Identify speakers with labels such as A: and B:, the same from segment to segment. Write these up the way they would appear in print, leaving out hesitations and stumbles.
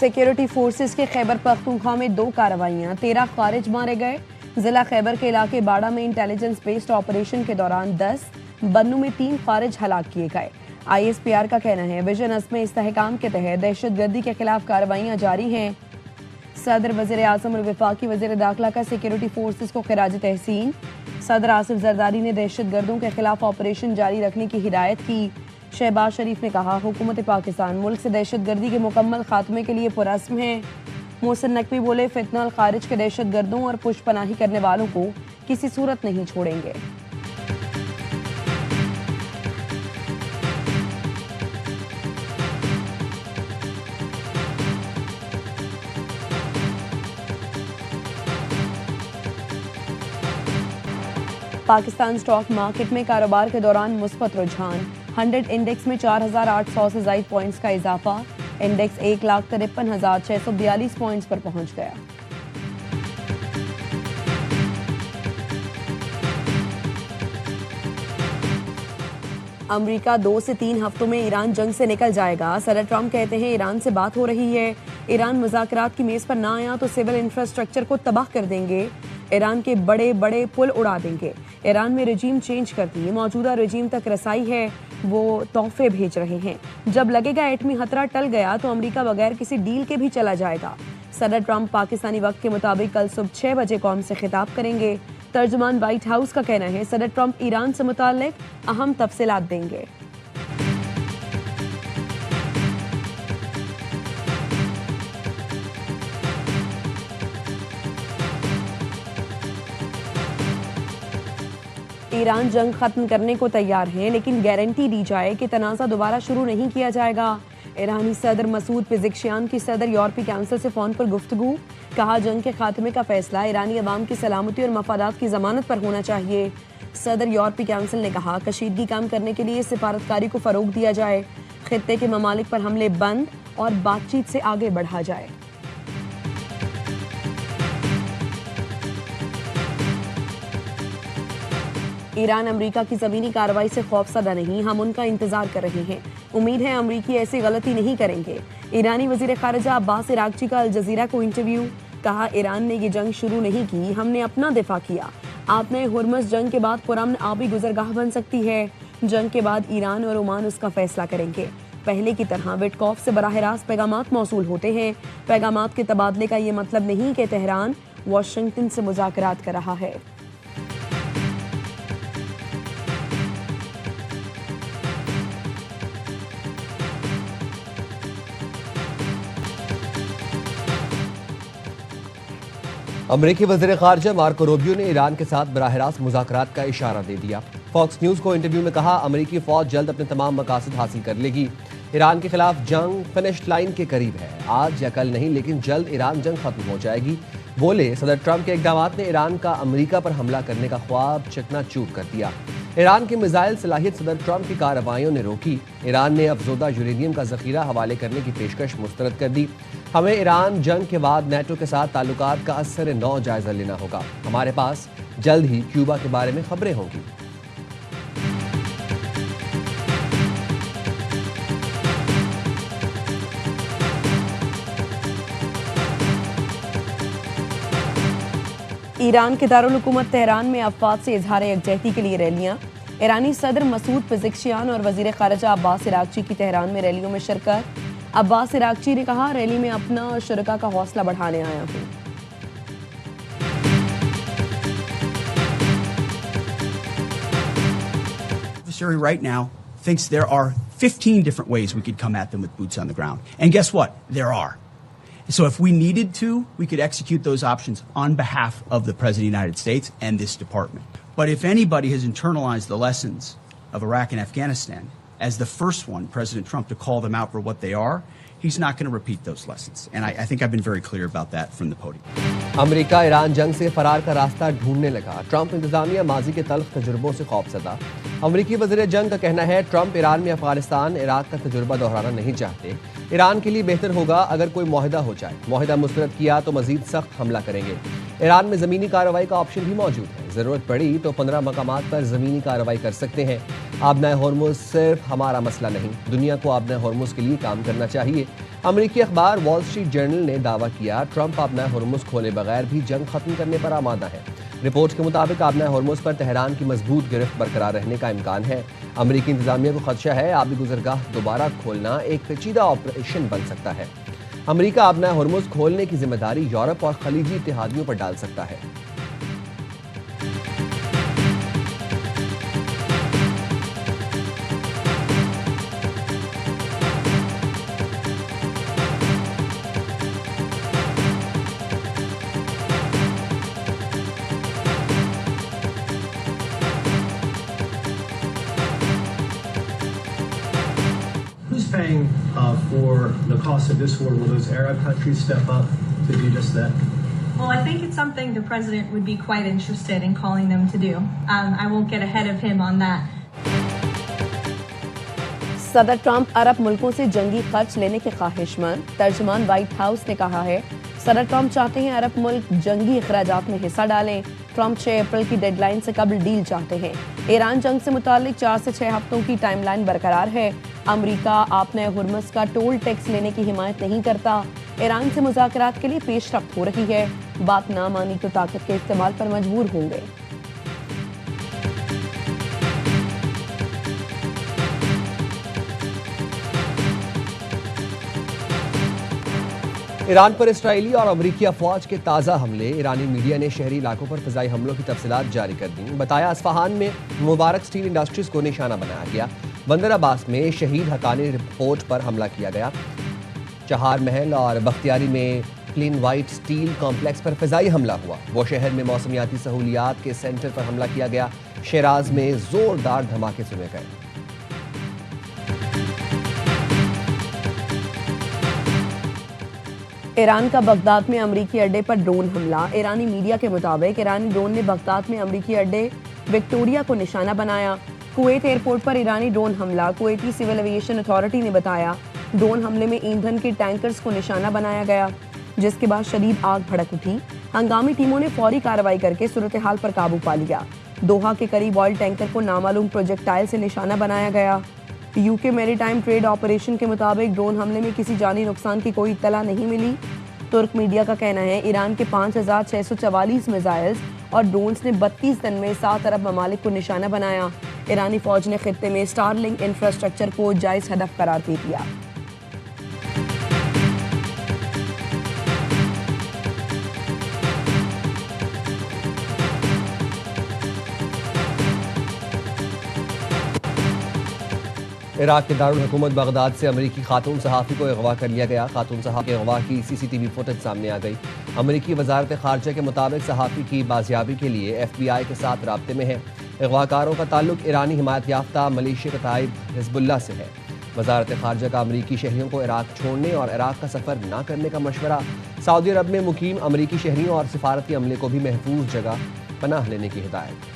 A: Security forces के खैबर पख्तूनख्वा में 2 कार्रवाइयां, 13 खारिज मारे गए। जिला खैबर के इलाके बाड़ा में इंटेलिजेंस बेस्ड ऑपरेशन के दौरान 10, बन्नू में 3 खारिज हलाक किए गए। ISPR का कहना है विजन अज़्म इस्तेहकाम के तहत दहशतगर्दी के खिलाफ कार्रवाइयां जारी हैं। सदर, वज़ीर आज़म और वफाकी वज़ीर दाखिला का सिक्योरिटी फोर्सेस को खिराज तहसीन। सदर आसिफ जरदारी ने दहशतगर्दों के खिलाफ ऑपरेशन जारी रखने की हिदायत की। शहबाज शरीफ ने कहा हुकूमत पाकिस्तान मुल्क से दहशतगर्दी के मुकम्मल खात्मे के लिए पुरअज़्म है। मोहसिन नकवी बोले फितना और खारिज के दहशतगर्दों और पुशपनाही करने वालों को किसी सूरत नहीं छोड़ेंगे। पाकिस्तान स्टॉक मार्केट में कारोबार के दौरान मुस्बत रुझान। 100 इंडेक्स में 4,800 से ज़ायद पॉइंट्स का इजाफा। इंडेक्स 1,53,642 पॉइंट्स पर पहुंच गया। अमेरिका 2 से 3 हफ्तों में ईरान जंग से निकल जाएगा। सदर ट्रंप कहते हैं ईरान से बात हो रही है। ईरान मुज़ाकरात की मेज पर ना आया तो सिविल इंफ्रास्ट्रक्चर को तबाह कर देंगे। ईरान के बड़े बड़े पुल उड़ा देंगे। ईरान में रजीम चेंज कर दी, मौजूदा रजीम तक रसाई है, वो तोहफे भेज रहे हैं। जब लगेगा एटमी खतरा टल गया तो अमेरिका बगैर किसी डील के भी चला जाएगा। सदर ट्रंप पाकिस्तानी वक्त के मुताबिक कल सुबह 6 बजे कौम से खिताब करेंगे। तर्जुमान व्हाइट हाउस का कहना है सदर ट्रंप ईरान से मुताल्लिक अहम तफसीलात देंगे। ईरान जंग खत्म करने को तैयार है, लेकिन गारंटी दी जाए कि तनाज़ा दोबारा शुरू नहीं किया जाएगा। ईरानी सदर मसूद पेज़ेश्कियान की सदर यूरोपीय काउंसिल से फ़ोन पर गुफ्तगू। कहा जंग के खात्मे का फैसला ईरानी अवाम की सलामती और मफादात की जमानत पर होना चाहिए। सदर यूरोपीय काउंसिल ने कहा कशीदगी कम करने के लिए सिफारतकारी को फ़रोग दिया जाए, खित्ते के ममालिक पर हमले बंद और बातचीत से आगे बढ़ा जाए। ईरान अमेरिका की ज़मीनी कार्रवाई से खौफसदा नहीं, हम उनका इंतजार कर रहे हैं। उम्मीद है अमेरिकी ऐसी गलती नहीं करेंगे। ईरानी वज़ीर ख़ारिजा अब्बास इराक़ची का अल जज़ीरा को इंटरव्यू। कहा ईरान ने ये जंग शुरू नहीं की, हमने अपना दिफा किया। आपने हुर्मुज़ जंग के बाद पुरअमन आबी गुज़रगाह बन सकती है। जंग के बाद ईरान और ओमान उसका फैसला करेंगे। पहले की तरह विटकॉफ से बराह रास्त पैगामात मौसूल होते हैं। पैगामात के तबादले का ये मतलब नहीं कि तेहरान वाशिंगटन से मुज़ाकरात कर रहा है।
B: अमरीकी वज़ीर ख़ारिजा मार्को रूबियो ने ईरान के साथ बराह रास्त मुज़ाकरात का इशारा दे दिया। फॉक्स न्यूज़ को इंटरव्यू में कहा अमरीकी फ़ौज जल्द अपने तमाम मकासद हासिल कर लेगी। ईरान के खिलाफ जंग फिनिश लाइन के करीब है। आज या कल नहीं, लेकिन जल्द ईरान जंग खत्म हो जाएगी। बोले सदर ट्रंप के इक़दामात ने ईरान का अमरीका पर हमला करने का ख्वाब चकनाचूर कर दिया। ईरान की मिसाइल सलाहियत सदर ट्रंप की कार्रवाइयों ने रोकी। ईरान ने अफजोदा यूरेनियम का जखीरा हवाले करने की पेशकश मुस्तरद कर दी। हमें ईरान जंग के बाद नेटो के साथ ताल्लुकात का असर नौ जायजा लेना होगा। हमारे पास जल्द ही क्यूबा के बारे में खबरें होंगी।
A: ईरान के दारुल हुकूमत तेहरान में अफवाद से इजहार यकजहती के लिए रैलियां। ईरानी सदर मसूद पेज़ेश्कियान और वज़ीर ख़ारिजा अब्बास इराक़ची की तेहरान में रैलियों में शिरकत। अब्बास इराक़ची ने कहा रैली में अपना और शुरका का हौसला बढ़ाने आया हूँ।
C: Right now thinks there are 15 different ways we could come at them with boots on the ground. And guess what? There are. So if we needed to, we could execute those options on behalf of the President of the United States and this department. But if anybody has internalized the lessons of Iraq and Afghanistan as the first one, President Trump, to call them out for what they are, he's not going to repeat those lessons. And I think I've been very clear about that from the podium.
B: America Iran जंग से फरार का रास्ता ढूंढने लगा। Trump इंतजामिया माजी के तल्ख तजुर्बों से खौफजदा। अमेरिकी वज़ीर जंग का कहना है ट्रंप ईरान में अफगानिस्तान इराक का तजुर्बा दोहराना नहीं चाहते। ईरान के लिए बेहतर होगा अगर कोई मुआहिदा हो जाए। मुआहिदा मुस्तरद किया तो मजीद सख्त हमला करेंगे। ईरान में ज़मीनी कार्रवाई का ऑप्शन भी मौजूद है। जरूरत पड़ी तो 15 मकामात पर जमीनी कार्रवाई कर सकते हैं। आबनाए हॉर्मुज़ सिर्फ हमारा मसला नहीं, दुनिया को आबनाए हॉर्मुज़ के लिए काम करना चाहिए। अमेरिकी अखबार वॉल स्ट्रीट जर्नल ने दावा किया ट्रंप आबनाए हॉर्मुज़ खोले बगैर भी जंग खत्म करने पर आमादा है। रिपोर्ट के मुताबिक आबनाए हॉर्मुज़ पर तेहरान की मजबूत गिरफ्त बरकरार रहने का इम्कान है। अमेरिकी इंतजामिया को खदशा है आबी गुजरगाह दोबारा खोलना एक पेचीदा ऑपरेशन बन सकता है। अमेरिका आबनाए हॉर्मुज़ खोलने की जिम्मेदारी यूरोप और खलीजी इत्तेहादियों पर डाल सकता है।
D: Who's paying for the cost of this war? Will those Arab countries step up to do just that?
E: Well, I think it's something the president would be quite interested in calling them to do. I won't get ahead of him on that.
A: सदर Trump अरब मुल्कों से जंगी खर्च लेने के ख्वाहिशमंद। तर्जमान white house ने कहा है सदर ट्रंप चाहते हैं अरब मुल्क जंगी अखराजात में हिस्सा डालें। ट्रंप 6 अप्रैल की डेडलाइन से कबल डील चाहते हैं। ईरान जंग से मुतालिक 4 से 6 हफ्तों की टाइमलाइन बरकरार है। अमरीका आपने हुर्मुज़ का टोल टैक्स लेने की हिमायत नहीं करता। ईरान से मुज़ाकरात के लिए पेशरफ्त हो रही है। बात ना मानी तो ताकत के इस्तेमाल पर मजबूर होंगे।
B: ईरान पर इसराइली और अमरीकी अफवाज के ताज़ा हमले। ईरानी मीडिया ने शहरी इलाकों पर फ़िज़ाई हमलों की तफसीलात जारी कर दी। बताया अस्फहान में मुबारक स्टील इंडस्ट्रीज़ को निशाना बनाया गया। बंदर अब्बास में शहीद हकानी रिपोर्ट पर हमला किया गया। चहार महल और बख्तियारी में क्लीन वाइट स्टील कॉम्प्लेक्स पर फ़िज़ाई हमला हुआ। वो शहर में मौसमियाती सहूलियात के सेंटर पर हमला किया गया। शिराज में ज़ोरदार धमाके सुने गए।
A: ईरान का बगदाद में अमरीकी अड्डे पर ड्रोन हमला। ईरानी मीडिया के मुताबिक ईरानी ड्रोन ने बगदाद में अमरीकी अड्डे विक्टोरिया को निशाना बनाया। कुवैत एयरपोर्ट पर ईरानी ड्रोन हमला। कुवैती सिविल एविएशन अथॉरिटी ने बताया ड्रोन हमले में ईंधन के टैंकर्स को निशाना बनाया गया, जिसके बाद शदीद आग भड़क उठी। हंगामी टीमों ने फौरी कार्रवाई करके सूरत हाल पर काबू पा लिया। दोहा के करीब ऑयल टैंकर को नामालूम प्रोजेक्टाइल से निशाना बनाया गया। यूके मैरीटाइम ट्रेड ऑपरेशन के मुताबिक ड्रोन हमले में किसी जानी नुकसान की कोई इत्तला नहीं मिली। तुर्क मीडिया का कहना है ईरान के 5,644 मिसाइल्स और ड्रोन्स ने 32 दिन में 7 अरब ममालिक को निशाना बनाया। ईरानी फौज ने खित्ते में स्टारलिंक इंफ्रास्ट्रक्चर को जायज हदफ करार दे दिया।
B: इराक के दारुल हुकूमत बगदाद से अमरीकी खातून सहाफ़ी को अगवा कर लिया गया। खातून सहाफ़ी के अगवा की CCTV फुटेज सामने आ गई। अमरीकी वजारत खारजा के मुताबिक सहाफ़ी की बाजियाबी के लिए FBI के साथ राब्ते में है। अगवाकारों का ताल्लुक ईरानी हिमायत याफ्ता मलेशिया कताइब हिज़्बुल्लाह से है। वजारत खारजा का अमरीकी शहरियों को इराक छोड़ने और इराक का सफ़र न करने का मशवरा। सऊदी अरब में मुकीम अमरीकी शहरियों और सिफारती अमले को भी महफूज जगह पनाह लेने की हिदायत।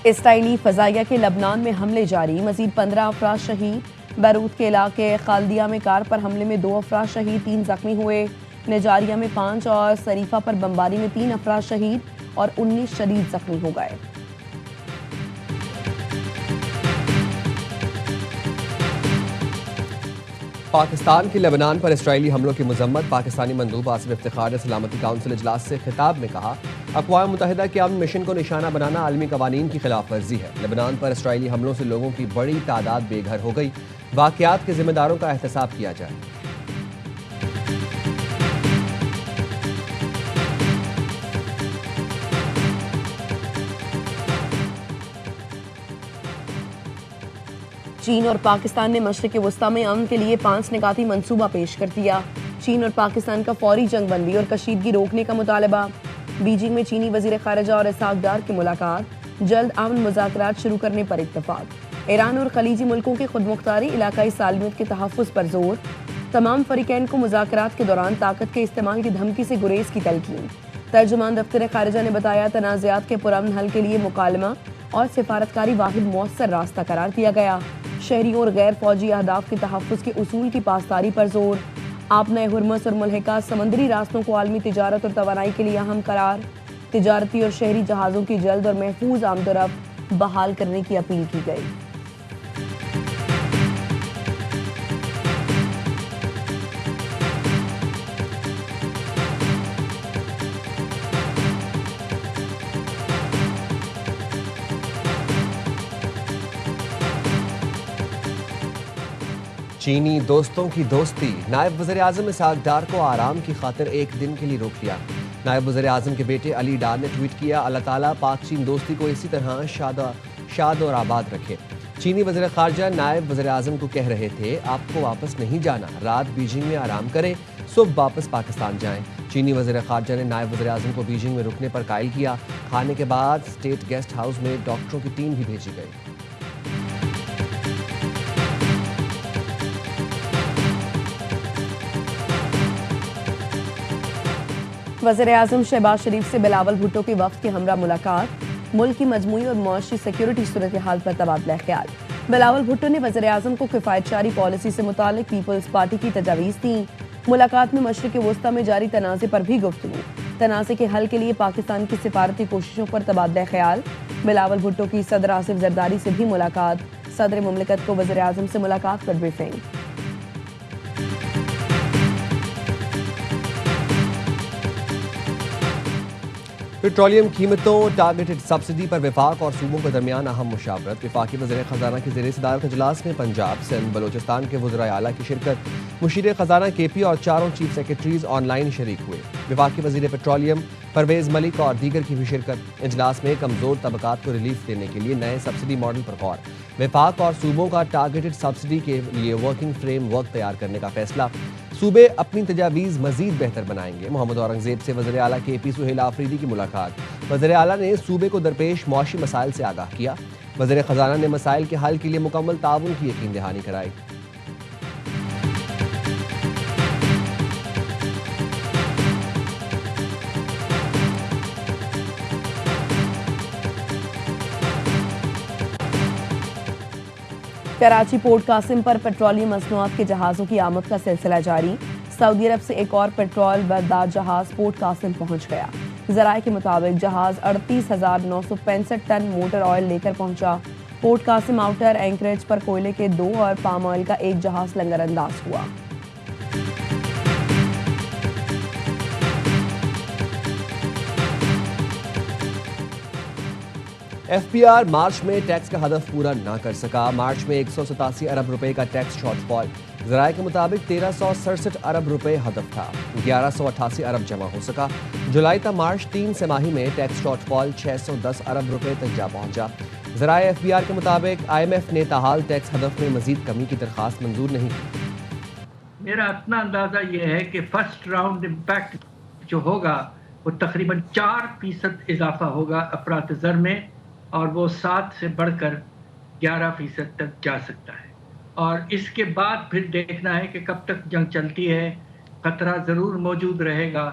A: इसराइली फ़ज़ाइया के लबनान में हमले जारी। मज़ीद 15 अफराद शहीद। बैरूत के इलाके खालदिया में कार पर हमले में 2 अफराद शहीद, 3 जख्मी हुए। नजारिया में 5 और सरीफा पर बमबारी में 3 अफराद शहीद और 19 शदीद जख्मी हो गए।
B: पाकिस्तान की लेबनान पर इसराइली हमलों की मजम्मत। पाकिस्तानी मंदूब आसिफ इफ्तिखार ने सलामती काउंसिल इजलास से खिताब में कहा अक़वाम मुत्तहिदा के अमन मिशन को निशाना बनाना आलमी कवानीन की खिलाफ वर्जी है। लेबनान पर इसराइली हमलों से लोगों की बड़ी तादाद बेघर हो गई। वाक़यात के जिम्मेदारों का एहतसाब किया जाए।
A: चीन और पाकिस्तान ने मशरिक़ वस्ता में अमन के लिए 5 निकाती मंसूबा पेश कर दिया। चीन और पाकिस्तान का फौरी जंग बंदी और कशीदगी रोकने का मुतालबा। बीजिंग में चीनी वज़ीर ख़ारिजा और इसहाक डार की मुलाकात। जल्द अमन मुज़ाकरात शुरू करने पर इत्तफ़ाक़। ईरान और खलीजी मुल्कों की खुदमुख्तारी इलाकाई सालमियत के तहफ़्फ़ुज़ पर जोर। तमाम फ़रीक़ैन को मुज़ाकरात के दौरान ताकत के इस्तेमाल की धमकी से गुरेज की तलकीन। तर्जुमान दफ्तर खारिजा ने बताया, तनाज़ात के पुरअमन हल के लिए मुकालमा और सिफारतकारी वाहिद मौसर रास्ता करार दिया गया। शहरियों और गैर फौजी अहदाफ के तहफ़्फ़ुज़ के उसूल की पासदारी पर जोर। आपने हुर्मुज़ और मुल्हिका समंदरी रास्तों को आलमी तिजारत और तवानाई के लिए अहम करार। तिजारती और शहरी जहाज़ों की जल्द और महफूज आमदोरफ्त बहाल करने की अपील की गई।
B: चीनी दोस्तों की दोस्ती। नायब वज़ीर आज़म इसहाक डार को आराम की खातिर एक दिन के लिए रोक लिया। नायब वज़ीर आज़म के बेटे अली डार ने ट्वीट किया, अल्लाह ताला पाक चीन दोस्ती को इसी तरह शाद और आबाद रखे। चीनी वज़ीर ख़ारजा नायब वज़ीर आज़म को कह रहे थे, आपको वापस नहीं जाना, रात बीजिंग में आराम करें, सुबह वापस पाकिस्तान जाएं। चीनी वज़ीर ख़ारजा ने नायब वज़ीर आज़म को बीजिंग में रुकने पर कायल किया। खाने के बाद स्टेट गेस्ट हाउस में डॉक्टरों की टीम भी भेजी गई।
A: वज़ीर आज़म शहबाज शरीफ से बिलावल भुट्टो के वफ्द की हमरा मुलाकात। मुल्क की मजमूई और मुआशी सिक्योरिटी सूरत हाल पर तबादला ख्याल। बिलावल भुट्टो ने वज़ीर आज़म को किफ़ायतशारी पॉलिसी से मुतालिक पीपल्स पार्टी की तजावीज़ दी। मुलाकात में मशरिक़ वस्ता में जारी तनाज़े पर भी गुफ्तगू। तनाज़े के हल के लिए पाकिस्तान की सिफारती कोशिशों पर तबादला ख्याल। बिलावल भुट्टो की सदर आसिफ जरदारी से भी मुलाकात। सदर मुमलिकत को वज़ीर आज़म से मुलाकात पर ब्रीफिंग।
B: पेट्रोलियम कीमतों, टारगेटेड सब्सिडी पर विफाक और सूबों के दरमियान अहम मुशावरत। वफाकी वज़ीर ख़जाना की ज़ेर सदारत इजलास में पंजाब, सिंध, बलोचिस्तान के वज़राए आला की शिरकत। मुशीर ख़जाना KP और चारों चीफ सेक्रेटरीज ऑनलाइन शरीक हुए। वफाकी वज़ीर पेट्रोलियम परवेज़ मलिक और दीगर की भी शिरकत। इजलास में कमज़ोर तबकात को रिलीफ देने के लिए नए सब्सिडी मॉडल पर गौर। वफाक और सूबों का टारगेटेड सब्सिडी के लिए वर्किंग फ्रेम वर्क तैयार करने का फैसला। सूबे अपनी तजावीज़ मजीद बेहतर बनाएंगे। मोहम्मद औरंगजेब से वज़ीर आला KP सुहेल आफरीदी की मुलाकात। वज़ीर आला ने सूबे को दरपेश मुआशी मसाइल से आगाह किया। वज़ीर ख़जाना ने मसाइल के हल के लिए मुकम्मल ताउन की यकीन दहानी कराई।
A: कराची पोर्ट कासिम पर पेट्रोलियम मसनूआत के जहाज़ों की आमद का सिलसिला जारी। सऊदी अरब से एक और पेट्रोल बरदार जहाज पोर्ट कासिम पहुंच गया। ज़राए के मुताबिक जहाज 38,965 टन मोटर ऑयल लेकर पहुंचा। पोर्ट कासिम आउटर एंकरेज पर कोयले के 2 और पाम ऑयल का एक जहाज लंगरअंदाज हुआ।
B: FPR मार्च में टैक्स का हदफ पूरा ना कर सका। मार्च में 187 अरब रुपए का टैक्स शॉर्टफॉल। ज़राए के मुताबिक 1367 अरब रुपए हदफ था। 1188 अरब जमा हो सका। जुलाई तक मार्च 3 तिमाही में टैक्स शॉर्टफॉल 610 अरब रुपए तक जा पहुंचा। ज़राए FPR के मुताबिक IMF ने ताहाल टैक्स हदफ में मजीद कमी की दरख्वास्त मंजूर नहीं की।
F: मेरा अपना अंदाजा ये है कि फर्स्ट राउंड इम्पैक्ट जो होगा वो तकरीबन 4% इजाफा होगा अफरात ज़र में, और वो 7 से बढ़कर 11% तक जा सकता है। और इसके बाद फिर देखना है कि कब तक जंग चलती है। खतरा ज़रूर मौजूद रहेगा।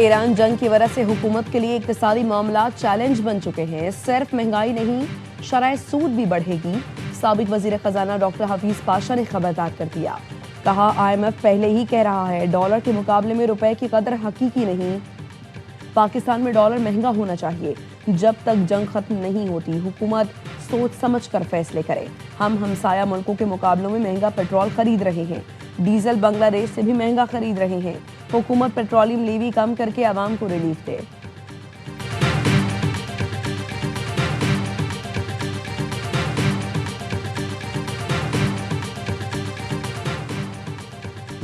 A: ईरान जंग की वजह से हुकूमत के लिए इक्तिसादी मामला चैलेंज बन चुके हैं। सिर्फ महंगाई नहीं, शरह सूद भी बढ़ेगी। साबिक वजीर खजाना डॉक्टर हफीज पाशा ने खबरदार कर दिया। कहा, IMF पहले ही कह रहा है डॉलर के मुकाबले में रुपए की कदर हकीकी नहीं। पाकिस्तान में डॉलर महंगा होना चाहिए। जब तक जंग खत्म नहीं होती हुकूमत सोच समझ कर फैसले करे। हम हमसाया मुल्कों के मुकाबलों में महंगा पेट्रोल खरीद रहे हैं। डीजल बांग्लादेश से भी महंगा खरीद रहे हैं। हुकूमत पेट्रोलियम लेवी कम करके आवाम को रिलीफ दे।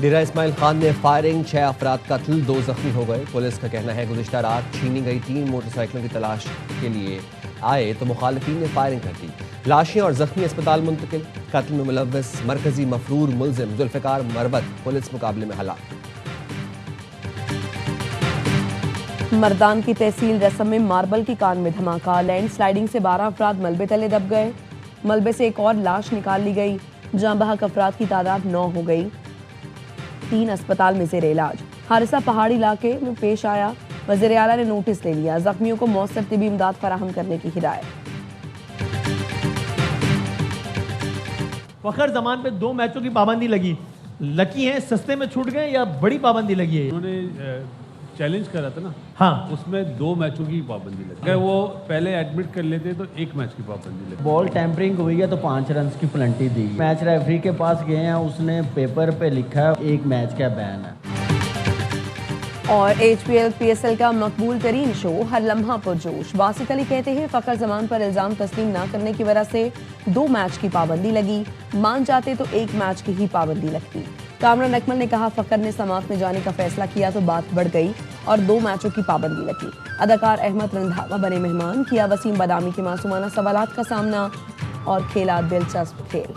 B: डेरा इस्माइल खान में फायरिंग, 6 अफराद कत्ल, 2 जख्मी हो गए। पुलिस का कहना है गुज़िश्ता रात छीनी गई 3 मोटरसाइकिलों की तलाश के लिए आए तो मुखालिफिन ने फायरिंग कर दी। लाशें और जख्मी अस्पताल मुंतकिल। कत्ल में मुलव्वस मरकजी मफरूर मुलजिम जुल्फ़िकार मरबत पुलिस मुकाबले में हलाक।
A: मर्दान की तहसील रसम में मार्बल की कान में धमाका। लैंड स्लाइडिंग से 12 अफराद मलबे तले दब गए। मलबे से एक और लाश निकाल ली गई। जहां बहक अफराद की तादाद 9 हो गई। 3 अस्पताल में ज़ेर इलाज। हादसा पहाड़ी इलाके में पेश आया। वज़ीर आला ने नोटिस ले लिया, जख्मियों को मौसर तिबी इमदाद फराहम करने की हिदायत।
G: फखर जमान पे 2 मैचों की पाबंदी लगी, लकी हैं सस्ते में छूट गए या बड़ी पाबंदी लगी है?
H: उन्होंने चैलेंज करा था ना,
G: हाँ,
H: उसमें 2 मैचों की पाबंदी लगी। अगर वो पहले एडमिट कर लेते तो 1 मैच की पाबंदी लगी।
I: बॉल टैंपरिंग हुई है तो 5 रन की पेनल्टी दी। मैच रेफरी के पास गए हैं, उसने पेपर पे लिखा है 1 मैच का बैन है।
A: और HPL PSL का मकबूल तरीन शो हर लम्हा पुरजोश। बासित अली कहते हैं फखर जमान पर इल्जाम तस्लीम ना करने की वजह से 2 मैच की पाबंदी लगी, मान जाते तो 1 मैच की ही पाबंदी लगती। कामरान अकमल ने कहा फखर ने समात में जाने का फैसला किया तो बात बढ़ गई और 2 मैचों की पाबंदी लगी। अदाकार अहमद रंधावा बने मेहमान, किया वसीम बदामी के मासूमाना सवालात का सामना और खेला दिलचस्प खेल।